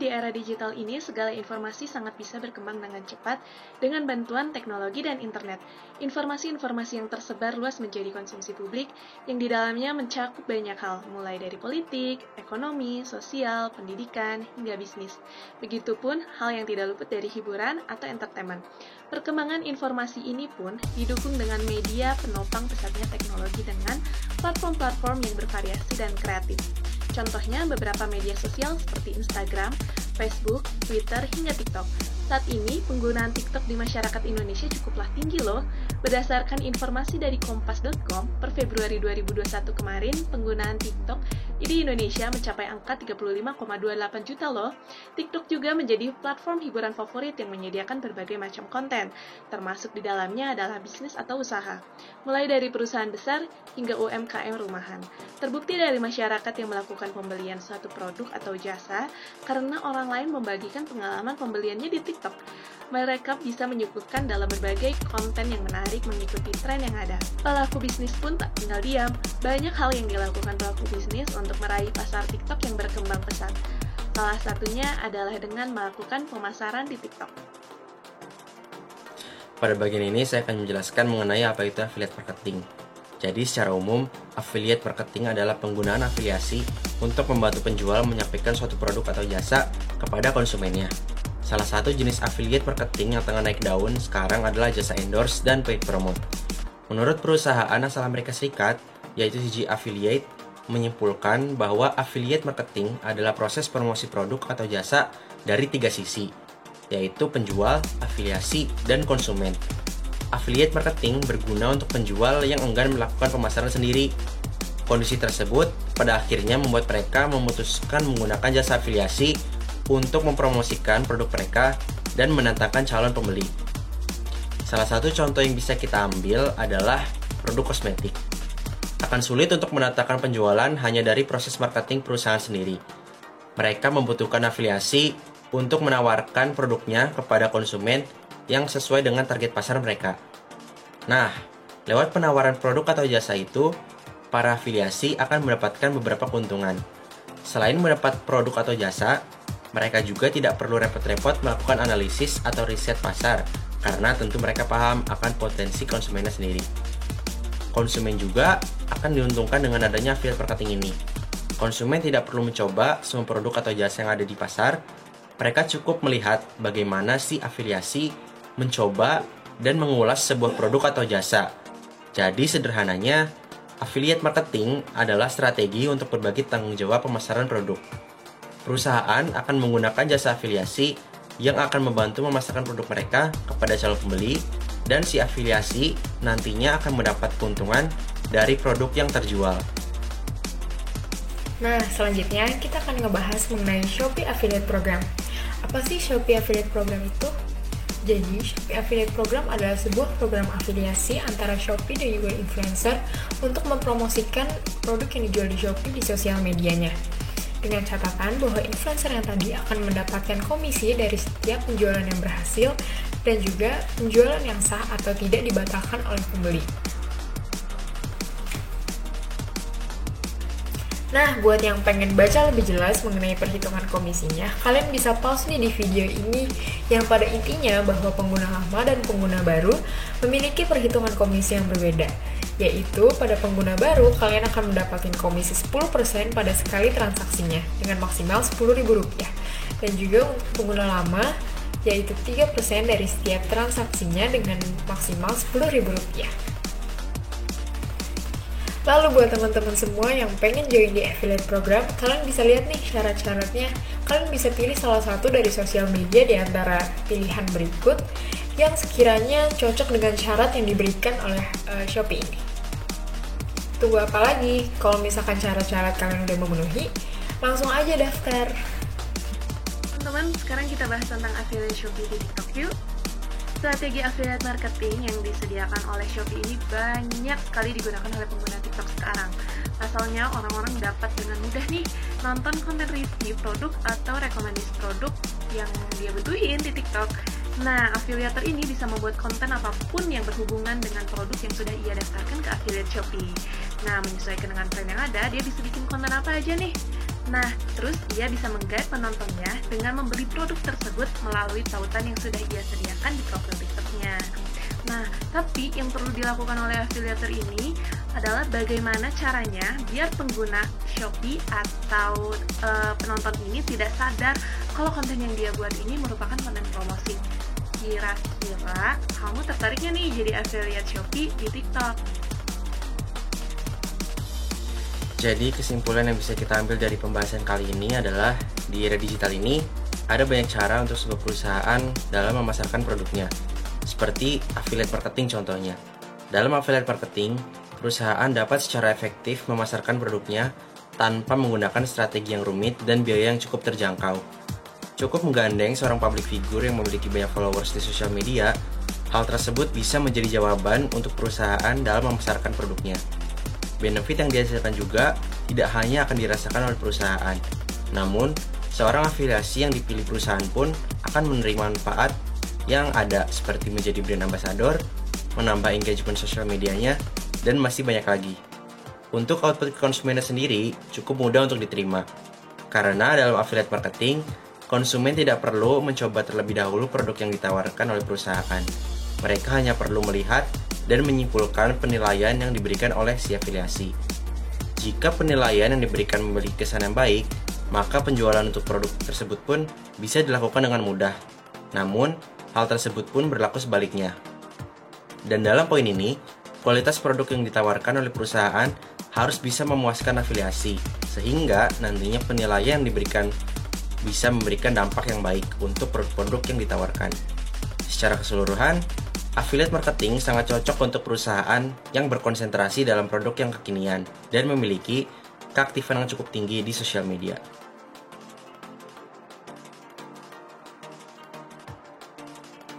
di era digital ini, segala informasi sangat bisa berkembang dengan cepat dengan bantuan teknologi dan internet. Informasi-informasi yang tersebar luas menjadi konsumsi publik yang di dalamnya mencakup banyak hal, mulai dari politik, ekonomi, sosial, pendidikan, hingga bisnis. Begitupun hal yang tidak luput dari hiburan atau entertainment. Perkembangan informasi ini pun didukung dengan media penopang pesatnya teknologi dengan platform-platform yang bervariasi dan kreatif. Contohnya beberapa media sosial seperti Instagram, Facebook, Twitter, hingga TikTok. Saat ini, penggunaan TikTok di masyarakat Indonesia cukuplah tinggi loh. Berdasarkan informasi dari kompas.com, per Februari 2021 kemarin, penggunaan TikTok di Indonesia mencapai angka 35,28 juta loh. TikTok juga menjadi platform hiburan favorit yang menyediakan berbagai macam konten, termasuk di dalamnya adalah bisnis atau usaha, mulai dari perusahaan besar hingga UMKM rumahan. Terbukti dari masyarakat yang melakukan pembelian suatu produk atau jasa karena orang lain membagikan pengalaman pembeliannya di TikTok. Mereka bisa menyuguhkan dalam berbagai konten yang menarik mengikuti tren yang ada. Pelaku bisnis pun tak tinggal diam. Banyak hal yang dilakukan pelaku bisnis untuk meraih pasar TikTok yang berkembang pesat. Salah satunya adalah dengan melakukan pemasaran di TikTok. Pada bagian ini saya akan menjelaskan mengenai apa itu affiliate marketing. Jadi secara umum, affiliate marketing adalah penggunaan afiliasi untuk membantu penjual menyampaikan suatu produk atau jasa kepada konsumennya. Salah satu jenis affiliate marketing yang tengah naik daun sekarang adalah jasa endorse dan paid promote. Menurut perusahaan asal Amerika Serikat, yaitu CG Affiliate, menyimpulkan bahwa affiliate marketing adalah proses promosi produk atau jasa dari 3 sisi, yaitu penjual, afiliasi, dan konsumen. Affiliate marketing berguna untuk penjual yang enggan melakukan pemasaran sendiri. Kondisi tersebut pada akhirnya membuat mereka memutuskan menggunakan jasa afiliasi untuk mempromosikan produk mereka dan mendatangkan calon pembeli. Salah satu contoh yang bisa kita ambil adalah produk kosmetik. Akan sulit untuk mendatangkan penjualan hanya dari proses marketing perusahaan sendiri. Mereka membutuhkan afiliasi untuk menawarkan produknya kepada konsumen yang sesuai dengan target pasar mereka. Nah, lewat penawaran produk atau jasa itu, para afiliasi akan mendapatkan beberapa keuntungan. Selain mendapat produk atau jasa, mereka juga tidak perlu repot-repot melakukan analisis atau riset pasar, karena tentu mereka paham akan potensi konsumennya sendiri. Konsumen juga akan diuntungkan dengan adanya affiliate marketing ini. Konsumen tidak perlu mencoba semua produk atau jasa yang ada di pasar. Mereka cukup melihat bagaimana si afiliasi mencoba dan mengulas sebuah produk atau jasa. Jadi sederhananya, affiliate marketing adalah strategi untuk berbagi tanggung jawab pemasaran produk. Perusahaan akan menggunakan jasa afiliasi yang akan membantu memasarkan produk mereka kepada calon pembeli, dan si afiliasi nantinya akan mendapat keuntungan dari produk yang terjual. Nah, selanjutnya kita akan ngebahas mengenai Shopee Affiliate Program. Apa sih Shopee Affiliate Program itu? Jadi, Shopee Affiliate Program adalah sebuah program afiliasi antara Shopee dan juga influencer untuk mempromosikan produk yang dijual di Shopee di sosial medianya. Dengan catatan bahwa influencer yang tadi akan mendapatkan komisi dari setiap penjualan yang berhasil dan juga penjualan yang sah atau tidak dibatalkan oleh pembeli. Nah, buat yang pengen baca lebih jelas mengenai perhitungan komisinya, kalian bisa pause nih di video ini yang pada intinya bahwa pengguna lama dan pengguna baru memiliki perhitungan komisi yang berbeda. Yaitu pada pengguna baru, kalian akan mendapatkan komisi 10% pada sekali transaksinya dengan maksimal Rp10.000. Dan juga untuk pengguna lama, yaitu 3% dari setiap transaksinya dengan maksimal Rp10.000. Lalu buat teman-teman semua yang pengen join di affiliate program, kalian bisa lihat nih syarat-syaratnya. Kalian bisa pilih salah satu dari sosial media di antara pilihan berikut yang sekiranya cocok dengan syarat yang diberikan oleh Shopee ini. Tunggu apa lagi? Kalau misalkan syarat-syarat kalian udah memenuhi, langsung aja daftar. Teman-teman, sekarang kita bahas tentang affiliate Shopee di TikTok yuk. Strategi affiliate marketing yang disediakan oleh Shopee ini banyak sekali digunakan oleh pengguna TikTok sekarang. Pasalnya, orang-orang dapat dengan mudah nih nonton konten review produk atau rekomendasi produk yang dia butuhin di TikTok. Nah, afiliator ini bisa membuat konten apapun yang berhubungan dengan produk yang sudah ia daftarkan ke affiliate Shopee. Nah, menyesuaikan dengan tren yang ada, dia bisa bikin konten apa aja nih. Nah, terus ia bisa menggait penontonnya dengan membeli produk tersebut melalui tautan yang sudah ia sediakan di profil TikTok-nya. Nah, tapi yang perlu dilakukan oleh afiliator ini adalah bagaimana caranya biar pengguna Shopee atau penonton ini tidak sadar kalau konten yang dia buat ini merupakan konten promosi. Kira-kira kamu tertariknya nih jadi affiliate Shopee di TikTok? Jadi kesimpulan yang bisa kita ambil dari pembahasan kali ini adalah di era digital ini ada banyak cara untuk sebuah perusahaan dalam memasarkan produknya. Seperti affiliate marketing contohnya. Dalam affiliate marketing, perusahaan dapat secara efektif memasarkan produknya tanpa menggunakan strategi yang rumit dan biaya yang cukup terjangkau. Cukup menggandeng seorang public figure yang memiliki banyak followers di sosial media, hal tersebut bisa menjadi jawaban untuk perusahaan dalam memasarkan produknya. Benefit yang dihasilkan juga tidak hanya akan dirasakan oleh perusahaan, namun seorang afiliasi yang dipilih perusahaan pun akan menerima manfaat yang ada seperti menjadi brand ambassador, menambah engagement sosial medianya, dan masih banyak lagi. Untuk output konsumennya sendiri cukup mudah untuk diterima, karena dalam affiliate marketing, konsumen tidak perlu mencoba terlebih dahulu produk yang ditawarkan oleh perusahaan. Mereka hanya perlu melihat dan menyimpulkan penilaian yang diberikan oleh si afiliasi. Jika penilaian yang diberikan memiliki kesan yang baik, maka penjualan untuk produk tersebut pun bisa dilakukan dengan mudah. Namun, hal tersebut pun berlaku sebaliknya. Dan dalam poin ini, kualitas produk yang ditawarkan oleh perusahaan harus bisa memuaskan afiliasi, sehingga nantinya penilaian yang diberikan bisa memberikan dampak yang baik untuk produk-produk yang ditawarkan. Secara keseluruhan, affiliate marketing sangat cocok untuk perusahaan yang berkonsentrasi dalam produk yang kekinian dan memiliki keaktifan yang cukup tinggi di sosial media.